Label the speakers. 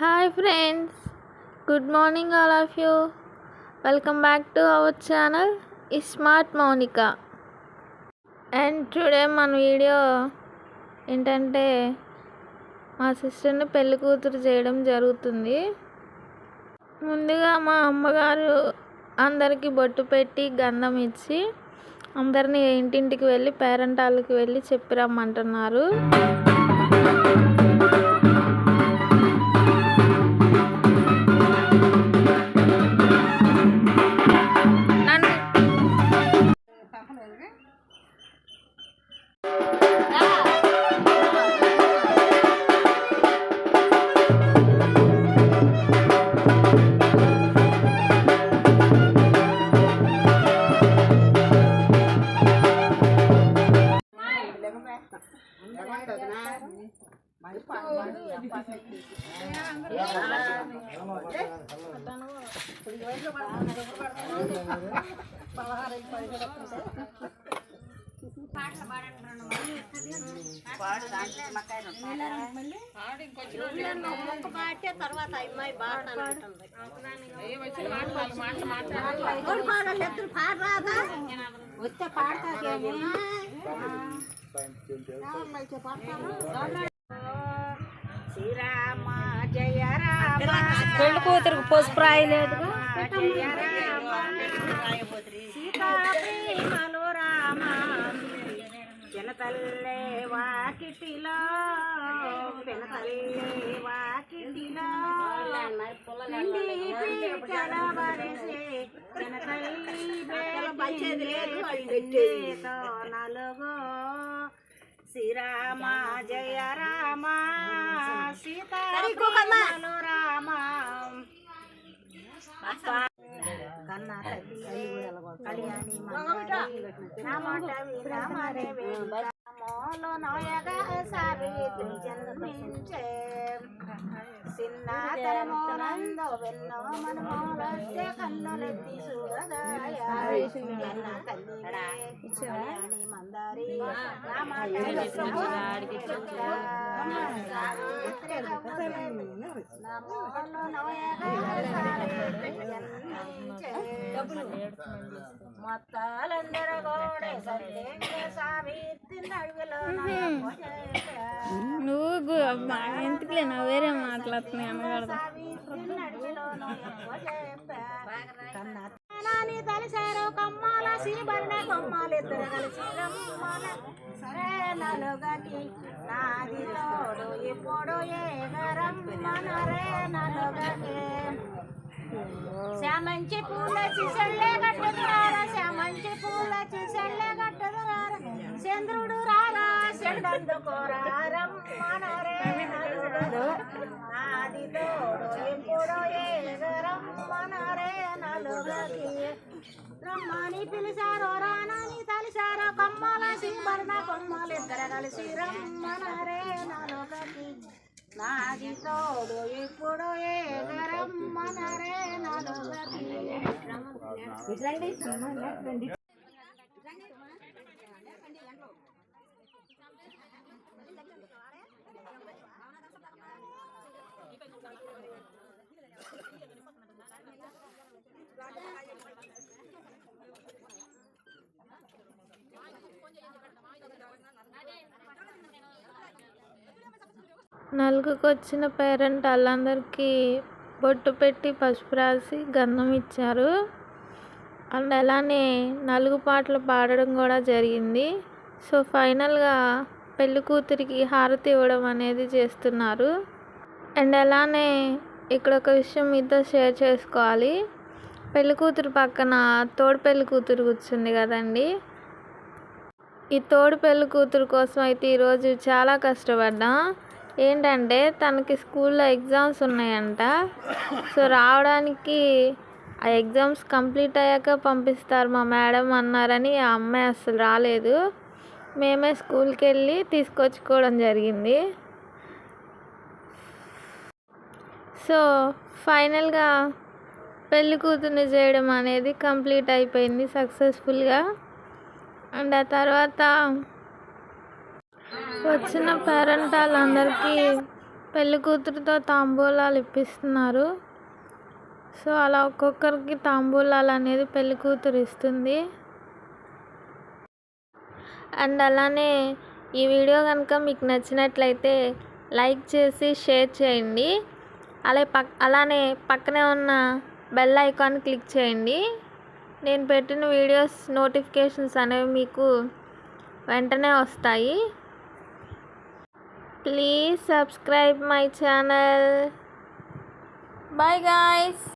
Speaker 1: Hi friends, good morning all of you. Welcome back to our channel Smart Monica. And today మన video ఏంటంటే మా సిస్టర్ని పెళ్లి కూతురు చేయడం జరుగుతుంది. ముందుగా మా అమ్మగారు అందరికీ బొట్టు పెట్టి గంధం ఇచ్చి అందరినీ ఇంటింటికి వెళ్ళి పేరెంట్ వాళ్ళకి వెళ్ళి చెప్పి రమ్మంటున్నారు.
Speaker 2: తర్వాత అమ్మాయి బాగా వస్తే పాడతాకేమో శ్రీరామ జయ రామ
Speaker 1: పెళ్లి కూతురికి పసుపు రాయలేదుగా.
Speaker 2: సీతాప్రేమలో రామ జనతల్లే వాకిటిలో పెనతల్లే వాకిటిలో నలుగో శ్రీరామ జయ రామ సీతారామ రామ కన్నా తల్లి కళ్యాణి మోలో నోయగా సావిత్రి జన్మించే చిన్నతరమోనందో వెన్నో మనమోలొస్తే కన్నులెత్తి చూడగాయ కన్న తల్లి కళ్యాణి మందారి మొత్తాలందరూ గోడే సర్వేంద్ర సావిత్రి నడుగులో
Speaker 1: నువ్వు ఎందుకులే నా వేరే మాట్లాడుతున్నాయి అనగలదు.
Speaker 2: తలిసారు కమ్మాల శ్రీబర్ణ బొమ్మలు ఇద్దరు కలిసి సరే నలుగకి నాది తోడు ఇప్పుడు ఏగరమ్మనరే నలుగకి శ్యామంచి పూల చిసళ్ళే కట్టుదురార శ్యామంచి పూల చిసళ్ళే కట్టుదురార చంద్రుడు రారా చెండందుకోరారమ్మనరే నలుగడు నాది తోడు ఇప్పుడు ఏగరమ్మనరే నలుగకి రమ్మని పిలిచారో రానని తలిసారో కమ్మల సింబర్ణ కొమ్మలు ఇద్దరు కలిసి రమ్మనరే నలుగకి నాది తోడు ఇప్పుడు ఏగరమ్మనరే నలుగకి.
Speaker 1: నలుగుకి వచ్చిన పేరెంట్ వాళ్ళందరికీ బొట్టు పెట్టి పసుపు రాసి గంధం ఇచ్చారు. అండ్ అలానే నలుగు పాటలు పాడడం కూడా జరిగింది. సో ఫైనల్గా పెళ్లి కూతురికి హారతి ఇవ్వడం అనేది చేస్తున్నారు. అండ్ అలానే ఇక్కడ ఒక విషయం మీతో షేర్ చేసుకోవాలి. పెళ్లి కూతురు పక్కన తోడు పెళ్లి కూతురు కూర్చుంది కదండి. ఈ తోడు పెళ్లి కూతురు కోసం అయితే ఈరోజు చాలా కష్టపడ్డా. ఏంటంటే తనకి స్కూల్లో ఎగ్జామ్స్ ఉన్నాయంట. సో రావడానికి ఆ ఎగ్జామ్స్ కంప్లీట్ అయ్యాక పంపిస్తారు మా మేడం అన్నారని ఆ అమ్మాయి అసలు రాలేదు. మేమే స్కూల్కి వెళ్ళి తీసుకొచ్చుకోవడం జరిగింది. సో ఫైనల్గా పెళ్లి కూతుర్ని చేయడం అనేది కంప్లీట్ అయిపోయింది సక్సెస్ఫుల్గా. అండ్ ఆ తర్వాత వచ్చిన పేరెంట్ వాళ్ళందరికీ పెళ్లి కూతురుతో తాంబూలాలు ఇప్పిస్తున్నారు. సో అలా ఒక్కొక్కరికి తాంబూలాలు అనేది పెళ్లి కూతురు ఇస్తుంది. అండ్ అలానే ఈ వీడియో కనుక మీకు నచ్చినట్లయితే లైక్ చేసి షేర్ చేయండి. అలానే పక్కనే ఉన్న బెల్ ఐకాన్ క్లిక్ చేయండి. నేను పెట్టిన వీడియోస్ నోటిఫికేషన్స్ అనేవి మీకు వెంటనే వస్తాయి. Please subscribe my channel. Bye guys.